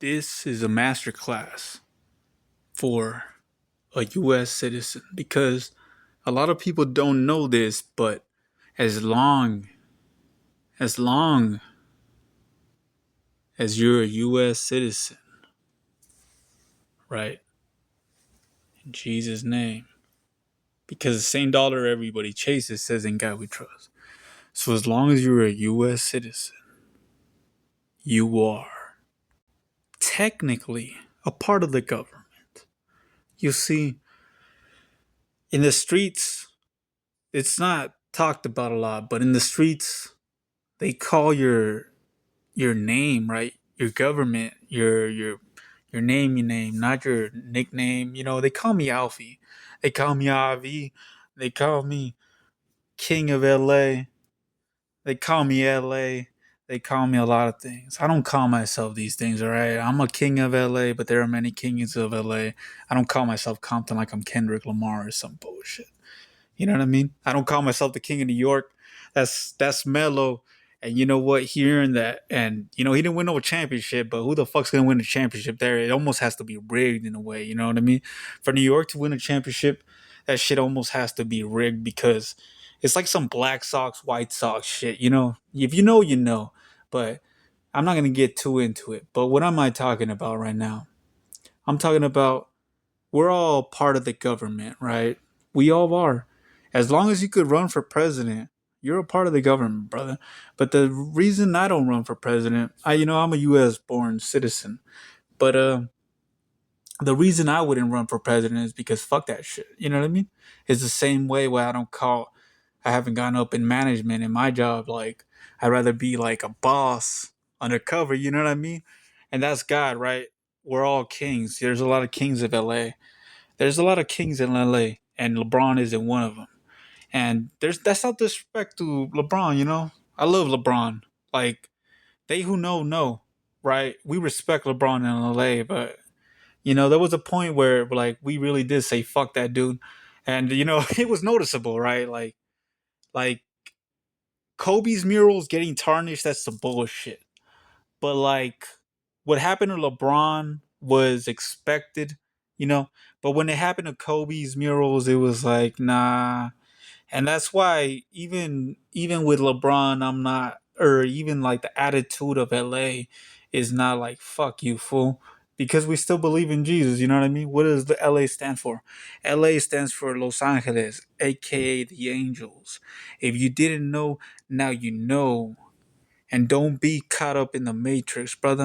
This is a masterclass for a US citizen because a lot of people don't know this, but as long as long as you're a US citizen, right? In Jesus' name. Because the same dollar everybody chases says in God we trust. So as long as you're a US citizen, you are technically a part of the government. You see, in the streets, it's not talked about a lot, but in the streets, they call your name, right? Your government, your name, not your nickname. You know, they call me Alfie. They call me Avi. They call me King of LA. They call me LA. They call me a lot of things. I don't call myself these things, all right? I'm a king of LA, but there are many kings of LA. I don't call myself Compton like I'm Kendrick Lamar or some bullshit. You know what I mean? I don't call myself the king of New York. That's mellow. And you know what? Hearing that, and you know, he didn't win no championship, but who the fuck's gonna win a championship there? It almost has to be rigged in a way. You know what I mean? For New York to win a championship, that shit almost has to be rigged because it's like some Black Sox, White Sox shit. You know, if you know, you know. But I'm not gonna get too into it. But what am I talking about right now? I'm talking about we're all part of the government, right? We all are. As long as you could run for president, you're a part of the government, brother. But the reason I don't run for president, I'm a U.S. born citizen, but the reason I wouldn't run for president is because fuck that shit. You know what I mean? It's the same way why I haven't gotten up in management in my job. Like I'd rather be like a boss undercover. You know what I mean? And that's God, right? We're all kings. There's a lot of kings of LA. There's a lot of kings in LA, and LeBron isn't one of them. And that's not disrespect to LeBron, you know. I love LeBron. Like they who know, right? We respect LeBron in LA, but there was a point where like we really did say fuck that dude, and it was noticeable, right? Like Kobe's murals getting tarnished. That's some bullshit. But like what happened to LeBron was expected, you know. But when it happened to Kobe's murals, it was like nah. And that's why even with LeBron, I'm not, or even like the attitude of LA is not like fuck you fool, because we still believe in Jesus. You know what I mean? What does the LA stand for? LA stands for Los Angeles, aka the Angels. If you didn't know, now you know. And don't be caught up in the matrix, brother.